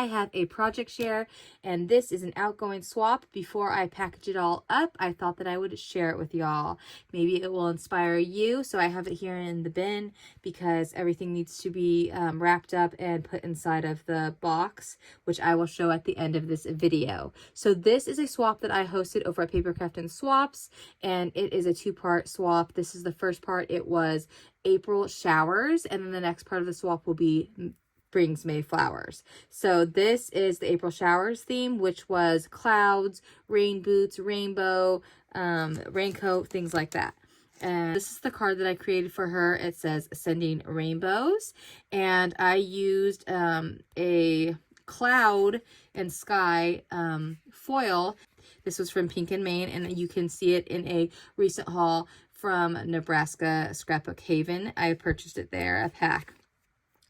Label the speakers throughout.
Speaker 1: I have a project share, and this is an outgoing swap. Before I package it all up, I thought that I would share it with y'all. Maybe it will inspire you. So I have it here in the bin because everything needs to be wrapped up and put inside of the box, which I will show at the end of this video. So this is a swap that I hosted over at Handcrafted Swaps, and it is a two-part swap. This is the first part. It was April showers, and then the next part of the swap will be brings May flowers. So this is the April showers theme, which was clouds, rain boots, rainbow, raincoat, things like that. And this is the card that I created for her. It says sending rainbows, and I used a cloud and sky foil. This was from Pink and Maine, and you can see it in a recent haul from Nebraska Scrapbook Haven. I purchased it there, a pack.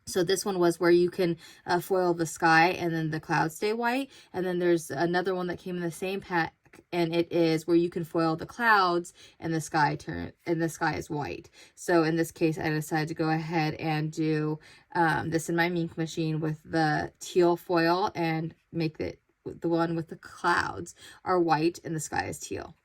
Speaker 1: So this one was where you can foil the sky and then the clouds stay white. And then there's another one that came in the same pack, and it is where you can foil the clouds and the sky is white. So in this case, I decided to go ahead and do this in my ink machine with the teal foil and make it the one with the clouds are white and the sky is teal.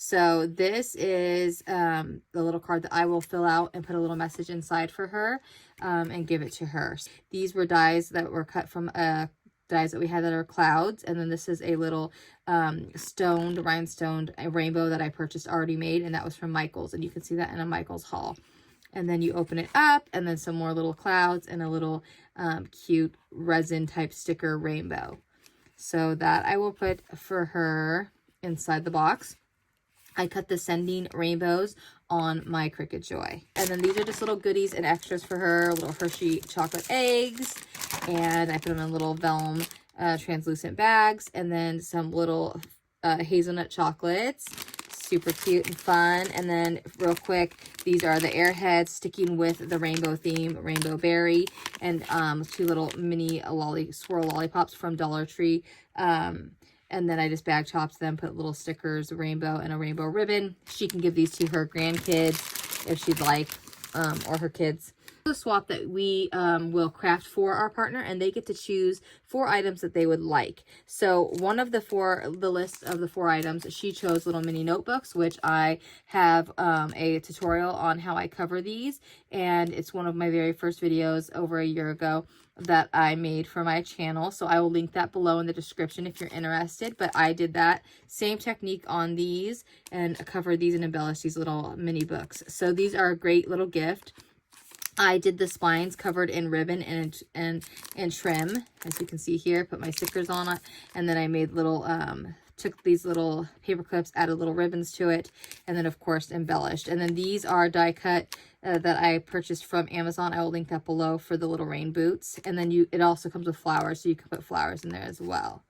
Speaker 1: So this is the little card that I will fill out and put a little message inside for her and give it to her. These were dies that were cut from dies that we had that are clouds. And then this is a little rhinestoned rainbow that I purchased already made, and that was from Michael's. And you can see that in a Michael's haul. And then you open it up, and then some more little clouds and a little cute resin type sticker rainbow. So that I will put for her inside the box. I cut the sending rainbows on my Cricut Joy. And then these are just little goodies and extras for her, little Hershey chocolate eggs. And I put them in little vellum translucent bags. And then some little hazelnut chocolates. Super cute and fun. And then real quick, these are the Airheads sticking with the rainbow theme, Rainbow Berry. And two little mini swirl lollipops from Dollar Tree. And then I just bag chops them, put little stickers, rainbow, and a rainbow ribbon. She can give these to her grandkids if she'd like, or her kids. A swap that we will craft for our partner, and they get to choose 4 items that they would like. So one of the list of the 4 items, she chose little mini notebooks, which I have a tutorial on how I cover these, and it's one of my very first videos over a year ago that I made for my channel. So I will link that below in the description if you're interested. But I did that same technique on these and covered these and embellished these little mini books. So these are a great little gift. I did the spines covered in ribbon and trim, as you can see here. Put my stickers on it, and then I made little took these little paper clips, added little ribbons to it, and then of course embellished. And then these are die cut that I purchased from Amazon. I will link that below for the little rain boots. And then it also comes with flowers, so you can put flowers in there as well.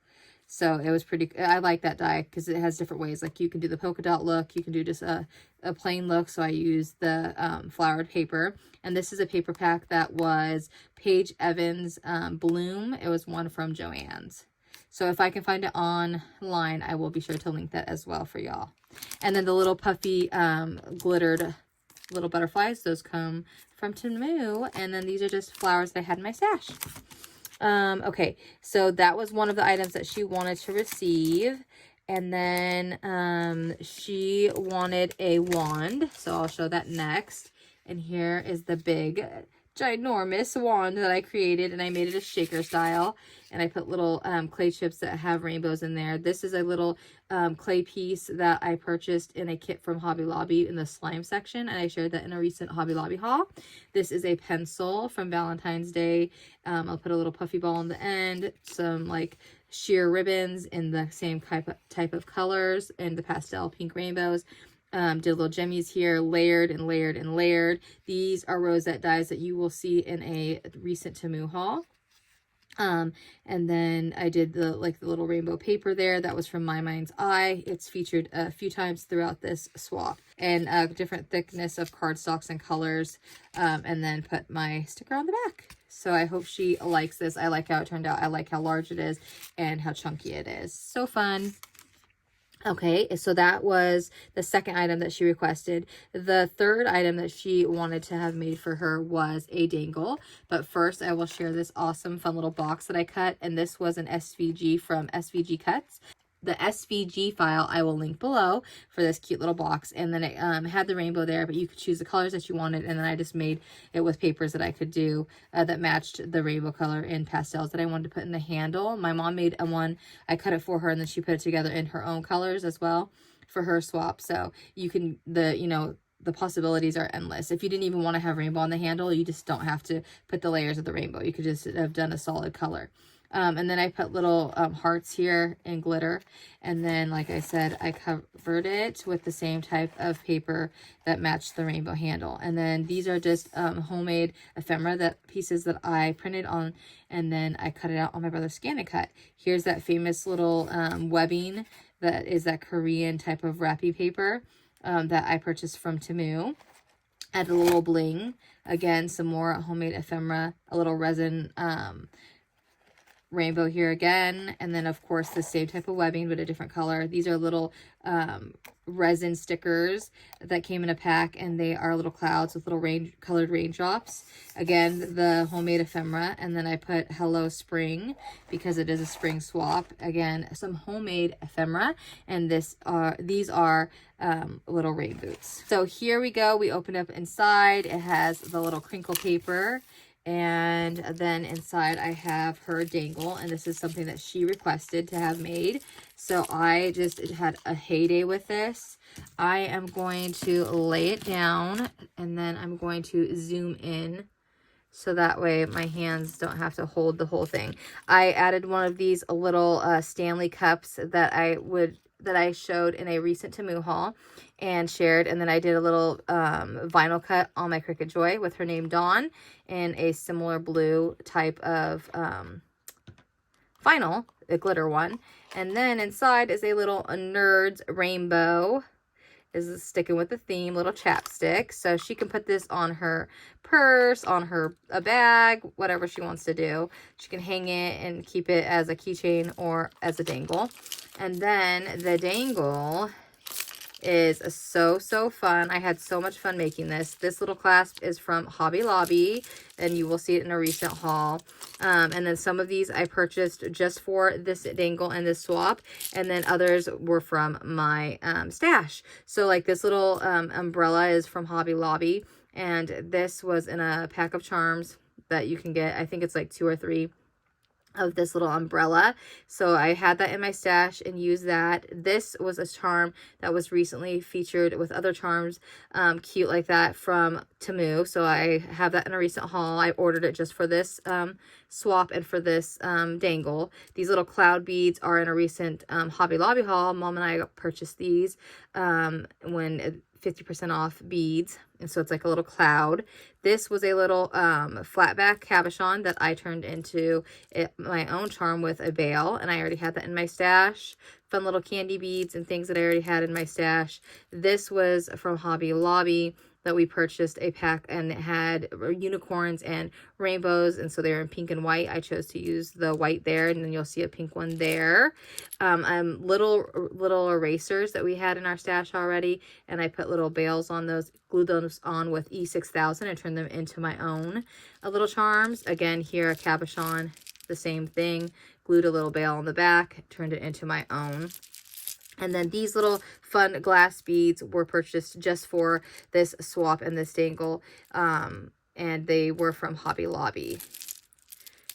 Speaker 1: So it was I like that die because it has different ways. Like you can do the polka dot look, you can do just a plain look. So I used the flowered paper. And this is a paper pack that was Paige Evans Bloom. It was one from Joann's. So if I can find it online, I will be sure to link that as well for y'all. And then the little puffy glittered little butterflies, those come from Temu. And then these are just flowers that I had in my stash. Okay, so that was one of the items that she wanted to receive. And then she wanted a wand, so I'll show that next. And here is the big ginormous wand that I created, and I made it a shaker style, and I put little clay chips that have rainbows in there. This is a little clay piece that I purchased in a kit from Hobby Lobby in the slime section, and I shared that in a recent Hobby Lobby haul. This is a pencil from Valentine's Day. I'll put a little puffy ball on the end, some like sheer ribbons in the same type of colors, and the pastel pink rainbows. Did little gemmies here, layered and layered and layered. These are rosette dies that you will see in a recent Temu haul. And then I did the little rainbow paper there. That was from My Mind's Eye. It's featured a few times throughout this swap. And different thickness of cardstocks and colors. And then put my sticker on the back. So I hope she likes this. I like how it turned out. I like how large it is and how chunky it is. So fun. Okay, so that was the second item that she requested. The third item that she wanted to have made for her was a dangle. But first, I will share this awesome, fun little box that I cut. And this was an SVG from SVGCUTS. The SVG file I will link below for this cute little box. And then it had the rainbow there, but you could choose the colors that you wanted. And then I just made it with papers that I could do that matched the rainbow color in pastels that I wanted to put in the handle. My mom made one. I cut it for her, and then she put it together in her own colors as well for her swap. So you can, the possibilities are endless. If you didn't even want to have rainbow on the handle, you just don't have to put the layers of the rainbow. You could just have done a solid color. And then I put little hearts here in glitter. And then, like I said, I covered it with the same type of paper that matched the rainbow handle. And then these are just homemade ephemera pieces that I printed on. And then I cut it out on my brother's Scan and Cut. Here's that famous little webbing that is that Korean type of wrappy paper that I purchased from Temu. Add a little bling. Again, some more homemade ephemera, a little resin rainbow here again, and then of course the same type of webbing but a different color. These are little resin stickers that came in a pack, and they are little clouds with little colored raindrops. Again, the homemade ephemera, and then I put Hello Spring because it is a spring swap. Again, some homemade ephemera, and these are little rain boots. So here we go. We open up inside. It has the little crinkle paper. And then inside I have her dangle, and this is something that she requested to have made. So I just had a heyday with this. I am going to lay it down, and then I'm going to zoom in so that way my hands don't have to hold the whole thing. I added one of these little Stanley cups that I showed in a recent Temu haul and shared, and then I did a little vinyl cut on my Cricut Joy with her name Dawn in a similar blue type of vinyl, a glitter one. And then inside is a little Nerds rainbow. Is sticking with the theme, little chapstick. So she can put this on her purse, on a bag, whatever she wants to do. She can hang it and keep it as a keychain or as a dangle. And then the dangle is so fun. I had so much fun making this. This little clasp is from Hobby Lobby, and you will see it in a recent haul. And then some of these I purchased just for this dangle and this swap, and then others were from my stash. So like this little umbrella is from Hobby Lobby, and this was in a pack of charms that you can get. I think it's like 2 or 3 of this little umbrella. So I had that in my stash and used that. This was a charm that was recently featured with other charms, cute like that, from Temu. So I have that in a recent haul. I ordered it just for this swap and for this dangle. These little cloud beads are in a recent Hobby Lobby haul. Mom and I purchased these when 50% off beads, and so it's like a little cloud. This was a little flat back cabochon that I turned into my own charm with a veil, and I already had that in my stash. Fun little candy beads and things that I already had in my stash. This was from Hobby Lobby that we purchased a pack, and it had unicorns and rainbows, and so they were in pink and white. I chose to use the white there, and then you'll see a pink one there. Little erasers that we had in our stash already, and I put little bails on those, glued those on with E6000 and turned them into my own little charms. Again, here a cabochon, the same thing, glued a little bail on the back, turned it into my own. And then these little fun glass beads were purchased just for this swap and this dangle. And they were from Hobby Lobby.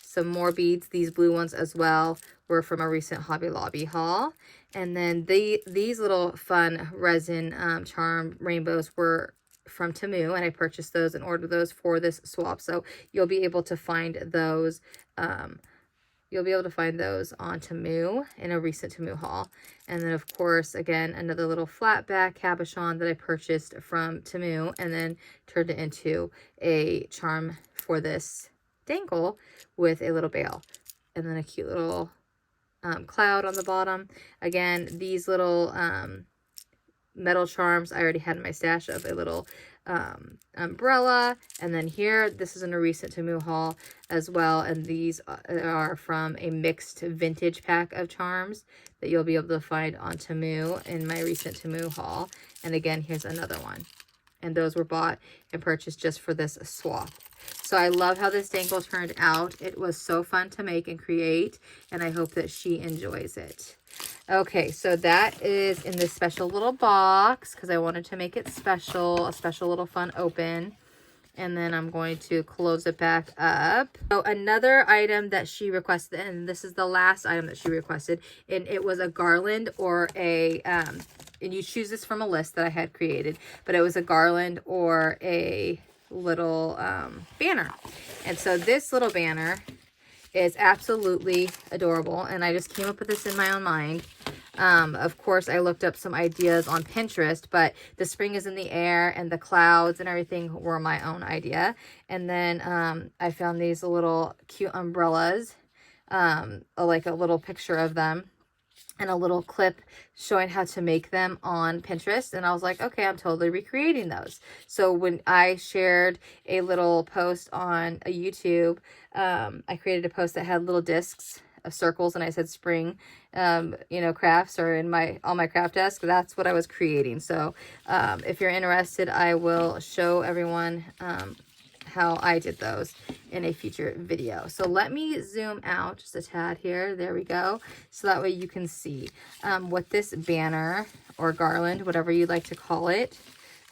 Speaker 1: Some more beads. These blue ones as well were from a recent Hobby Lobby haul. And then these little fun resin charm rainbows were from Temu. And I purchased those and ordered those for this swap. So you'll be able to find those on Temu in a recent Temu haul. And then, of course, again, another little flat back cabochon that I purchased from Temu and then turned it into a charm for this dangle with a little bail. And then a cute little cloud on the bottom. Again, these little metal charms I already had in my stash of a little umbrella. And then here, this is in a recent Temu haul as well, and these are from a mixed vintage pack of charms that you'll be able to find on Temu in my recent Temu haul. And again, here's another one, and those were bought and purchased just for this swap. So I love how this dangle turned out. It was so fun to make and create, and I hope that she enjoys it. Okay, so that is in this special little box because I wanted to make it special, a special little fun open. And then I'm going to close it back up. So another item that she requested, and this is the last item that she requested, and it was a garland or a, and you choose this from a list that I had created, but it was a garland or a little banner. And so this little banner is absolutely adorable, and I just came up with this in my own mind. Of course, I looked up some ideas on Pinterest, but the spring is in the air and the clouds and everything were my own idea. And then I found these little cute umbrellas, like a little picture of them and a little clip showing how to make them on Pinterest. And I was like, okay, I'm totally recreating those. So when I shared a little post on a YouTube, I created a post that had little discs of circles, and I said spring, you know, crafts, or in on my craft desk. That's what I was creating. So if you're interested, I will show everyone how I did those in a future video. So let me zoom out just a tad here. There we go. So that way you can see what this banner or garland, whatever you'd like to call it.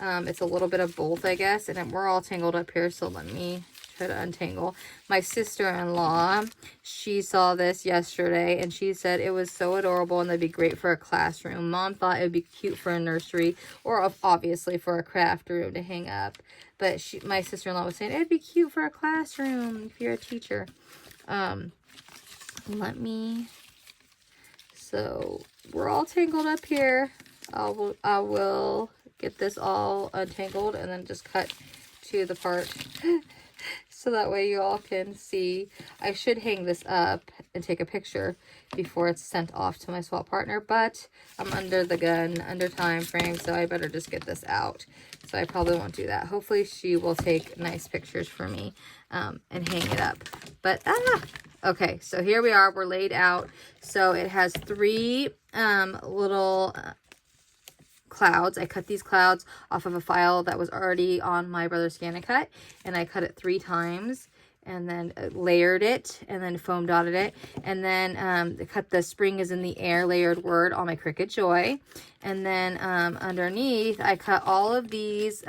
Speaker 1: It's a little bit of both, I guess, and we're all tangled up here. So let me try to untangle. My sister-in-law, she saw this yesterday and she said it was so adorable and that'd be great for a classroom. Mom thought it would be cute for a nursery, or obviously for a craft room to hang up. But my sister-in-law was saying it'd be cute for a classroom if you're a teacher. So we're all tangled up here. I will get this all untangled and then just cut to the part so that way you all can see. I should hang this up and take a picture before it's sent off to my swap partner, but I'm under the gun, under time frame, so I better just get this out. So I probably won't do that. Hopefully she will take nice pictures for me and hang it up. But okay, so here we are. We're laid out. So it has three little clouds. I cut these clouds off of a file that was already on my brother's Scan and Cut, and I cut it 3 times and then layered it and then foam dotted it, and then cut the spring is in the air layered word on my Cricut Joy. And then underneath I cut all of these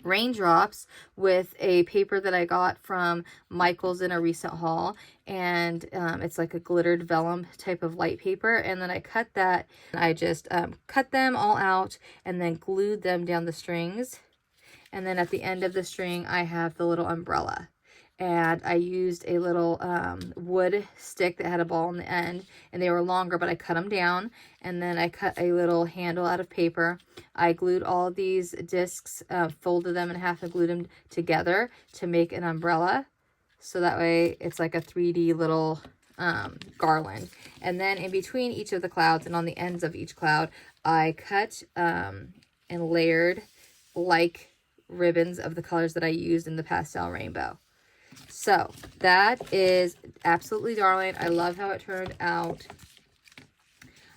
Speaker 1: raindrops with a paper that I got from Michael's in a recent haul, and it's like a glittered vellum type of light paper. And then I cut that, I just cut them all out and then glued them down the strings. And then at the end of the string I have the little umbrella, and I used a little wood stick that had a ball in the end, and they were longer, but I cut them down. And then I cut a little handle out of paper. I glued all of these discs, folded them in half and glued them together to make an umbrella. So that way it's like a 3D little garland. And then in between each of the clouds and on the ends of each cloud, I cut and layered like ribbons of the colors that I used in the pastel rainbow. So that is absolutely darling. I love how it turned out.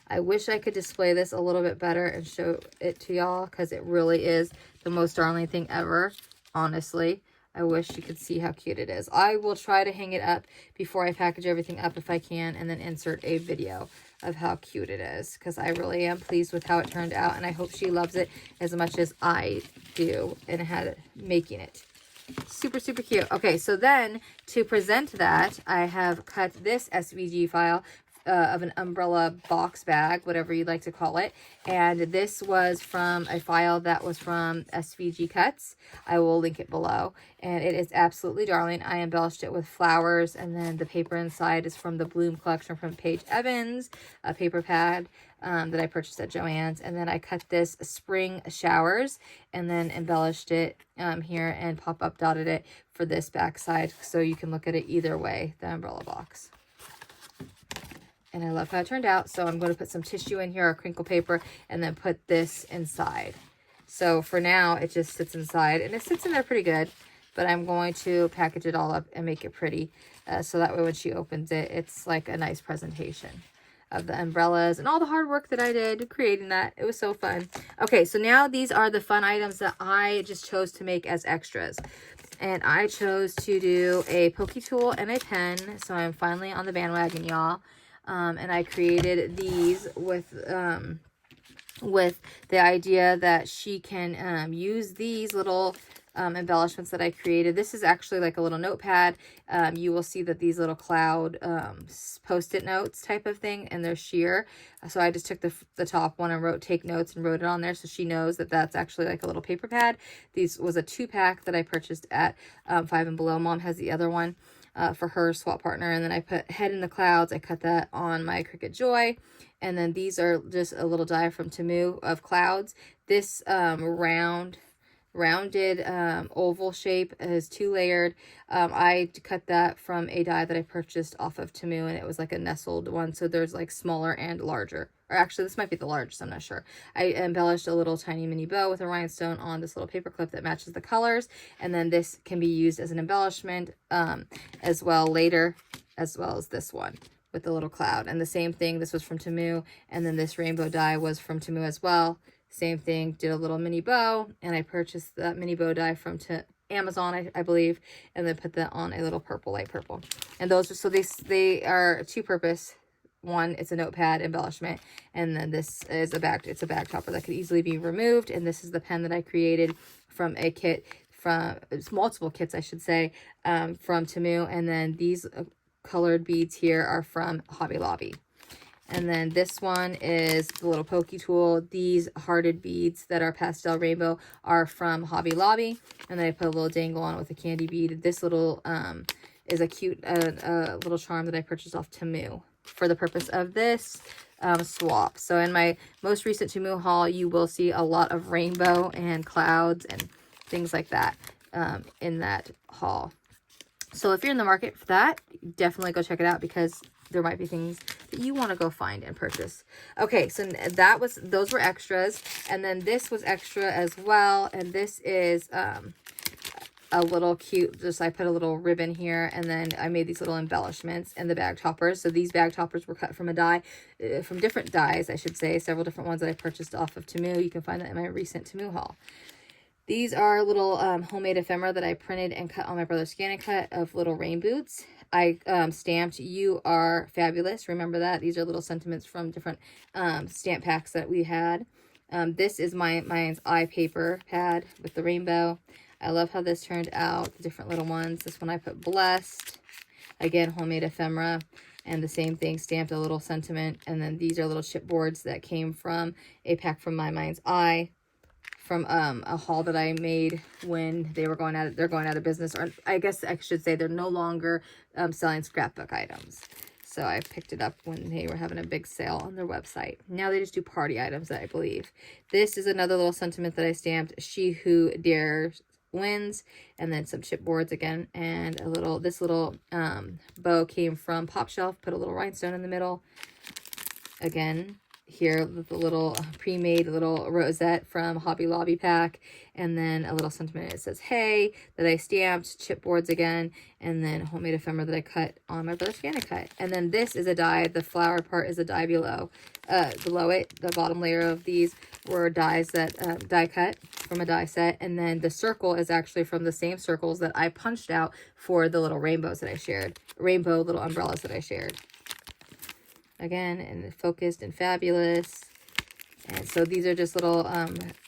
Speaker 1: I wish I could display this a little bit better and show it to y'all, because it really is the most darling thing ever, honestly. I wish you could see how cute it is. I will try to hang it up before I package everything up if I can, and then insert a video of how cute it is, because I really am pleased with how it turned out, and I hope she loves it as much as I do and had making it. Super, super cute. Okay, so then to present that, I have cut this SVG file of an umbrella box bag, whatever you'd like to call it. And this was from a file that was from SVGCUTS. I will link it below. And it is absolutely darling. I embellished it with flowers, and then the paper inside is from the Bloom collection from Paige Evans, a paper pad that I purchased at Joann's. And then I cut this spring showers and then embellished it here and pop-up dotted it for this back side, so you can look at it either way, the umbrella box. and I love how it turned out. So I'm going to put some tissue in here, or crinkle paper, and then put this inside. So for now, it just sits inside, and it sits in there pretty good, but I'm going to package it all up and make it pretty. So that way when she opens it, it's like a nice presentation of the umbrellas and all the hard work that I did creating that. It was so fun. Okay, so now these are the fun items that I just chose to make as extras. And I chose to do a pokey tool and a pen. So I'm finally on the bandwagon, y'all. And I created these with the idea that she can use these little embellishments that I created. This is actually like a little notepad. You will see that these little cloud post-it notes type of thing, and they're sheer. So I just took the top one and take notes and wrote it on there, so she knows that that's actually like a little paper pad. These was a 2-pack that I purchased at 5 and Below. Mom has the other one for her swap partner. And then I put Head in the Clouds. I cut that on my Cricut Joy. And then these are just a little die from Temu of clouds. This rounded oval shape is 2-layered. I cut that from a die that I purchased off of Temu, and it was like a nestled one, so there's like smaller and larger, or actually this might be the largest, I'm not sure. I embellished a little tiny mini bow with a rhinestone on this little paper clip that matches the colors, and then this can be used as an embellishment as well later, as well as this one with the little cloud. And the same thing, this was from Temu, and then this rainbow die was from Temu as well. Same thing, did a little mini bow, and I purchased that mini bow die from Amazon, I believe, and then put that on a little purple, light purple. And those are, so they are two-purpose. One, it's a notepad embellishment, and then this is it's a bag topper that could easily be removed. And this is the pen that I created from a kit, it's multiple kits, I should say, from Temu. And then these colored beads here are from Hobby Lobby. And then this one is the little pokey tool. These hearted beads that are pastel rainbow are from Hobby Lobby. And then I put a little dangle on it with a candy bead. This little is a cute little charm that I purchased off Temu for the purpose of this swap. So in my most recent Temu haul, you will see a lot of rainbow and clouds and things like that in that haul. So if you're in the market for that, definitely go check it out, because there might be things that you want to go find and purchase. Okay, so those were extras, and then this was extra as well. And this is a little cute, I put a little ribbon here, and then I made these little embellishments and the bag toppers. So these bag toppers were cut from a die, from different dies, I should say, several different ones that I purchased off of Temu. You can find that in my recent Temu haul. These are little homemade ephemera that I printed and cut on my brother's ScanNCut of little rain boots. I stamped "You Are Fabulous." Remember that? These are little sentiments from different stamp packs that we had. This is mine's eye paper pad with the rainbow. I love how this turned out, the different little ones. This one I put "Blessed." Again, homemade ephemera. And the same thing, stamped a little sentiment. And then these are little chipboards that came from a pack from My Mind's Eye, from a haul that I made when they're going out of business, or I guess I should say they're no longer selling scrapbook items. So I picked it up when they were having a big sale on their website. Now they just do party items, I believe. This is another little sentiment that I stamped, "She Who Dares Wins," and then some chipboards again, and this little bow came from Pop Shelf, put a little rhinestone in the middle. Again, here the little pre-made little rosette from Hobby Lobby pack, and then a little sentiment. It says "Hey," that I stamped, chipboards again, and then homemade ephemera that I cut on my brother's ScanNCut. And then this is a die. The flower part is a die below it. The bottom layer of these were dies that die cut from a die set, and then the circle is actually from the same circles that I punched out for the little rainbows that I shared, rainbow little umbrellas that I shared. Again, and focused and fabulous. And so these are just little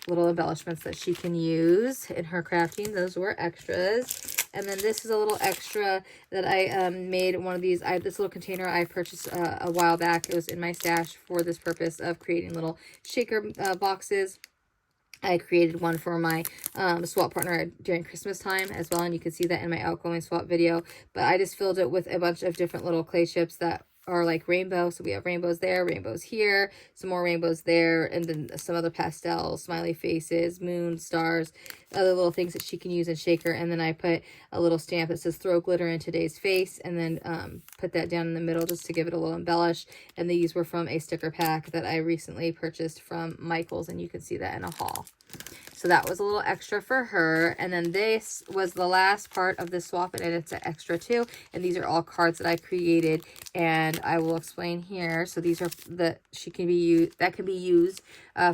Speaker 1: embellishments that she can use in her crafting. Those were extras. And then this is a little extra that I made one of these. This little container I purchased a while back. It was in my stash for this purpose of creating little shaker boxes. I created one for my swap partner during Christmas time as well, and you can see that in my outgoing swap video. But I just filled it with a bunch of different little clay chips that are like rainbow. So we have rainbows there, rainbows here, some more rainbows there, and then some other pastels, smiley faces, moon, stars, other little things that she can use in shaker. And then I put a little stamp that says throw glitter in today's face, and then put that down in the middle just to give it a little embellish. And these were from a sticker pack that I recently purchased from Michaels, and you can see that in a haul. So that was a little extra for her. And then this was the last part of this swap, and it's an extra too. And these are all cards that I created, and I will explain here. So these are that can be used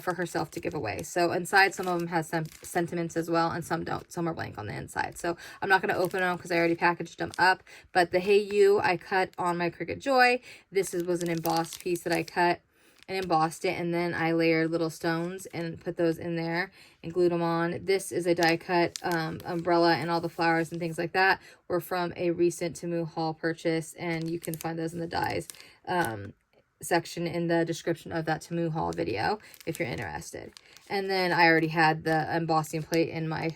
Speaker 1: for herself to give away. So inside, some of them has some sentiments as well, and some don't. Some are blank on the inside. So I'm not going to open them because I already packaged them up. But the Hey You I cut on my Cricut Joy. This was an embossed piece that I cut and embossed it, and then I layered little stones and put those in there and glued them on. This is a die cut umbrella, and all the flowers and things like that were from a recent Temu haul purchase, and you can find those in the dies section in the description of that Temu haul video if you're interested. And then I already had the embossing plate in my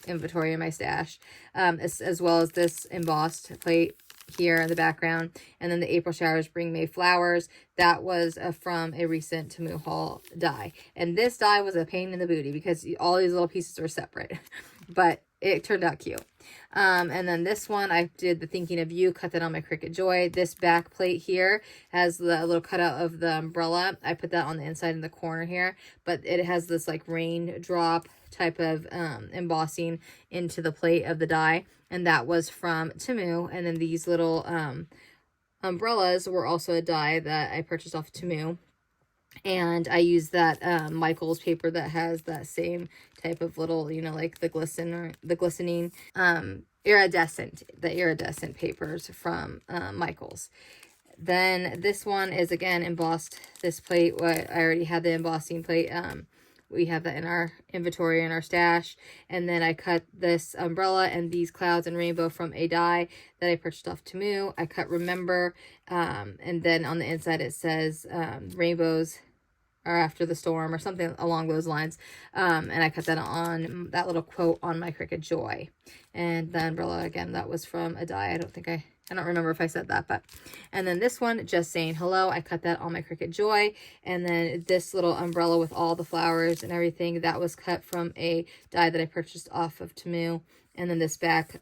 Speaker 1: inventory in my stash, as well as this embossed plate here in the background. And then the April Showers Bring May Flowers, that was from a recent Temu haul die. And this die was a pain in the booty because all these little pieces were separate, but it turned out cute. And then this one, I did the Thinking of You, cut that on my Cricut Joy. This back plate here has the little cutout of the umbrella. I put that on the inside in the corner here, but it has this like raindrop type of embossing into the plate of the die, and that was from Temu. And then these little umbrellas were also a die that I purchased off Temu, and I used that Michaels paper that has that same type of little, you know, like the glistening iridescent papers from Michaels. Then this one is again embossed. This plate, I already had the embossing plate. We have that in our inventory in our stash. And then I cut this umbrella and these clouds and rainbow from a die that I purchased off Temu. I cut Remember, and then on the inside it says rainbows are after the storm or something along those lines. And I cut that on that little quote on my Cricut Joy. And the umbrella, again, that was from a die. I don't remember if I said that, but, and then this one, Just Saying Hello, I cut that on my Cricut Joy. And then this little umbrella with all the flowers and everything, that was cut from a die that I purchased off of Temu. And then this backing,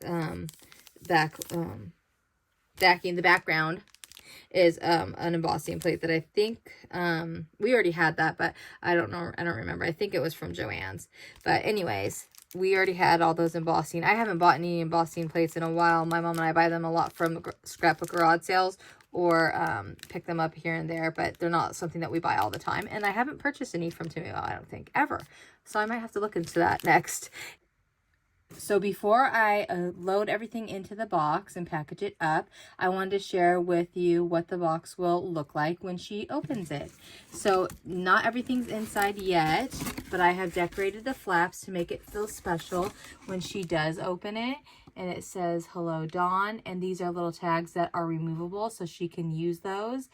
Speaker 1: the background is an embossing plate that I think we already had that, but I don't know, I don't remember. I think it was from Joann's. But anyways, we already had all those embossing. I haven't bought any embossing plates in a while. My mom and I buy them a lot from scrapbook garage sales, or pick them up here and there, but they're not something that we buy all the time. And I haven't purchased any from Temu, I don't think, ever. So I might have to look into that next. So before I load everything into the box and package it up, I wanted to share with you what the box will look like when she opens it. So not everything's inside yet, but I have decorated the flaps to make it feel special when she does open it. And it says, Hello, Dawn. And these are little tags that are removable, so she can use those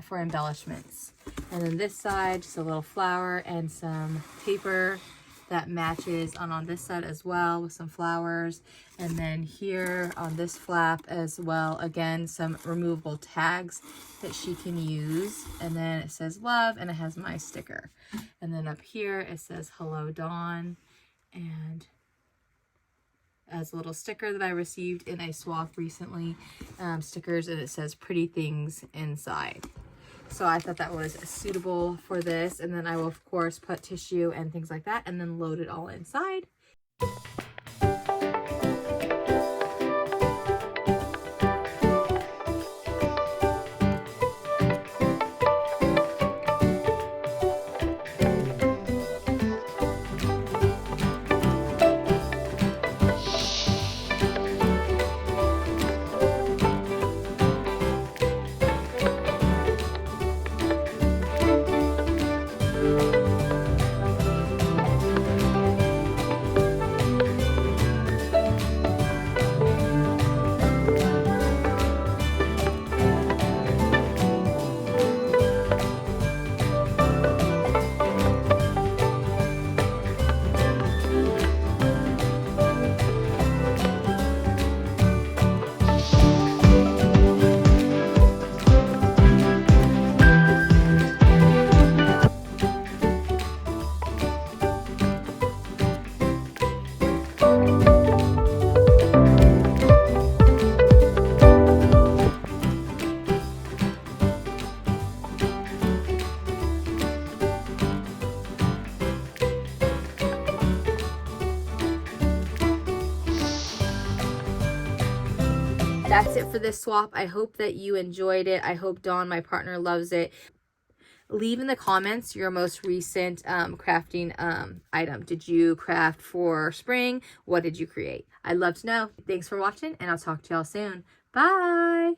Speaker 1: for embellishments. And then this side, just a little flower and some paper that matches on this side as well with some flowers. And then here on this flap as well, again, some removable tags that she can use. And then it says love, and it has my sticker. And then up here it says Hello, Dawn, and as a little sticker that I received in a swap recently, stickers, and it says pretty things inside. So I thought that was suitable for this. And then I will, of course, put tissue and things like that and then load it all inside. that's it for this swap. I hope that you enjoyed it. I hope Dawn, my partner, loves it. Leave in the comments your most recent crafting item. Did you craft for spring? What did you create? I'd love to know. Thanks for watching, and I'll talk to y'all soon. Bye!